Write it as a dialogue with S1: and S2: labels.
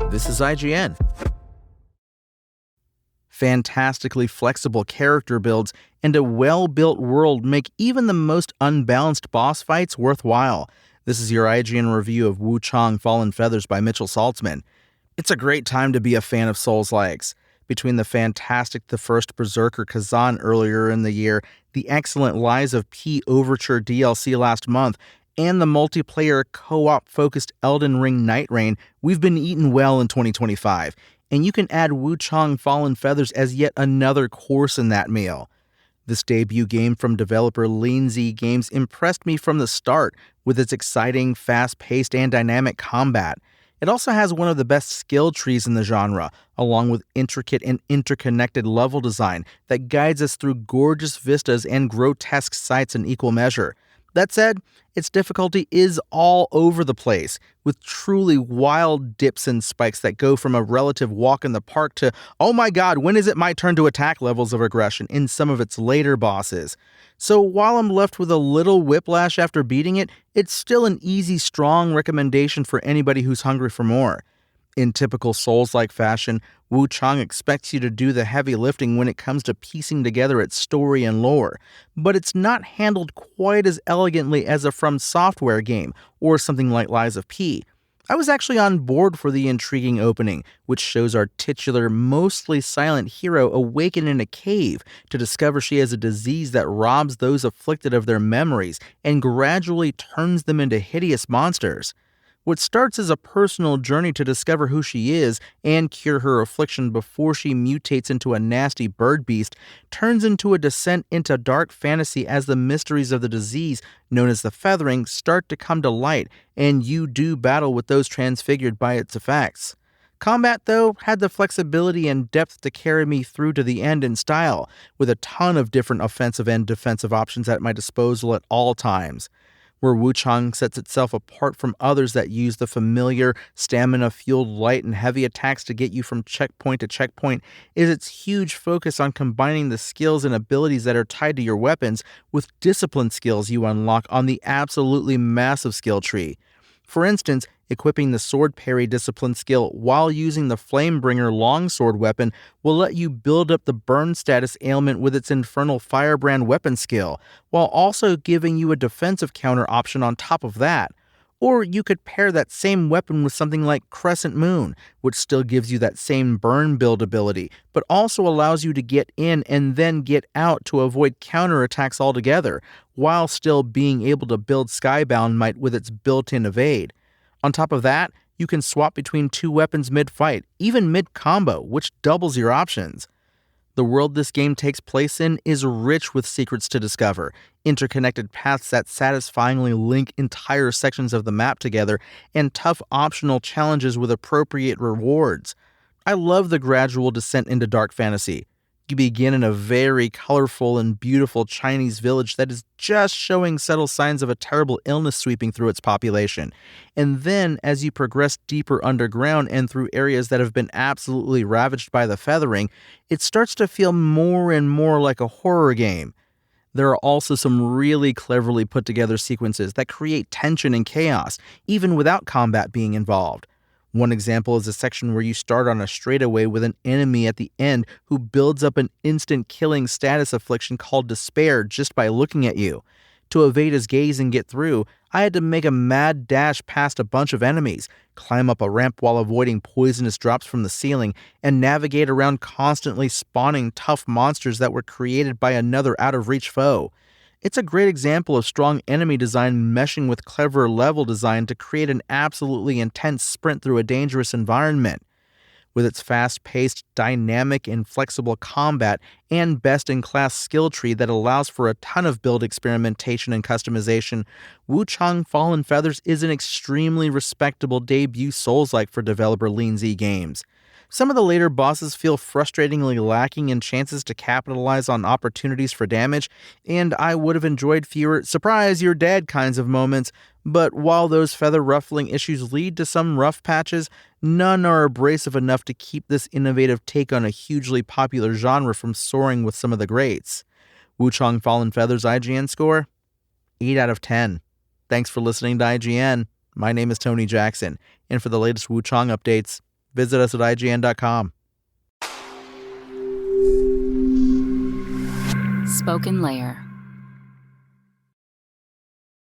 S1: This is IGN. Fantastically flexible character builds and a well-built world make even the most unbalanced boss fights worthwhile. This is your IGN review of Wuchang Fallen Feathers by Mitchell Saltzman. It's a great time to be a fan of Souls-likes. Between the fantastic The First Berserker Kazan earlier in the year, the excellent Lies of P Overture DLC last month, and the multiplayer co-op focused Elden Ring Night Rain, we've been eating well in 2025. And you can add Wuchang Fallen Feathers as yet another course in that meal. This debut game from developer Lean-Z Games impressed me from the start with its exciting, fast-paced, and dynamic combat. It also has one of the best skill trees in the genre, along with intricate and interconnected level design that guides us through gorgeous vistas and grotesque sights in equal measure. That said, its difficulty is all over the place, with truly wild dips and spikes that go from a relative walk in the park to, oh my god, when is it my turn to attack levels of aggression in some of its later bosses. So while I'm left with a little whiplash after beating it, it's still an easy, strong recommendation for anybody who's hungry for more. In typical Souls-like fashion, Wuchang expects you to do the heavy lifting when it comes to piecing together its story and lore, but it's not handled quite as elegantly as a From Software game or something like Lies of P. I was actually on board for the intriguing opening, which shows our titular, mostly silent hero awaken in a cave to discover she has a disease that robs those afflicted of their memories and gradually turns them into hideous monsters. What starts as a personal journey to discover who she is and cure her affliction before she mutates into a nasty bird beast turns into a descent into dark fantasy as the mysteries of the disease, known as the feathering, start to come to light, and you do battle with those transfigured by its effects. Combat, though, had the flexibility and depth to carry me through to the end in style, with a ton of different offensive and defensive options at my disposal at all times. Where Wuchang sets itself apart from others that use the familiar, stamina-fueled light and heavy attacks to get you from checkpoint to checkpoint is its huge focus on combining the skills and abilities that are tied to your weapons with discipline skills you unlock on the absolutely massive skill tree. For instance, equipping the sword parry discipline skill while using the Flamebringer longsword weapon will let you build up the burn status ailment with its infernal firebrand weapon skill, while also giving you a defensive counter option on top of that. Or you could pair that same weapon with something like Crescent Moon, which still gives you that same burn build ability, but also allows you to get in and then get out to avoid counterattacks altogether, while still being able to build Skybound Might with its built-in evade. On top of that, you can swap between two weapons mid-fight, even mid-combo, which doubles your options. The world this game takes place in is rich with secrets to discover, interconnected paths that satisfyingly link entire sections of the map together, and tough optional challenges with appropriate rewards. I love the gradual descent into dark fantasy. You begin in a very colorful and beautiful Chinese village that is just showing subtle signs of a terrible illness sweeping through its population. And then, as you progress deeper underground and through areas that have been absolutely ravaged by the feathering, it starts to feel more and more like a horror game. There are also some really cleverly put together sequences that create tension and chaos, even without combat being involved. One example is a section where you start on a straightaway with an enemy at the end who builds up an instant killing status affliction called Despair just by looking at you. To evade his gaze and get through, I had to make a mad dash past a bunch of enemies, climb up a ramp while avoiding poisonous drops from the ceiling, and navigate around constantly spawning tough monsters that were created by another out-of-reach foe. It's a great example of strong enemy design meshing with clever level design to create an absolutely intense sprint through a dangerous environment. With its fast-paced, dynamic, and flexible combat and best-in-class skill tree that allows for a ton of build experimentation and customization, Wuchang Fallen Feathers is an extremely respectable debut Souls-like for developer Lean-Z Games. Some of the later bosses feel frustratingly lacking in chances to capitalize on opportunities for damage, and I would have enjoyed fewer surprise you're dead kinds of moments, but while those feather ruffling issues lead to some rough patches, none are abrasive enough to keep this innovative take on a hugely popular genre from soaring with some of the greats. Wuchang Fallen Feathers IGN score? 8 out of 10. Thanks for listening to IGN. My name is Tony Jackson, and for the latest Wuchang updates, Visit us at IGN.com.
S2: Spoken Layer.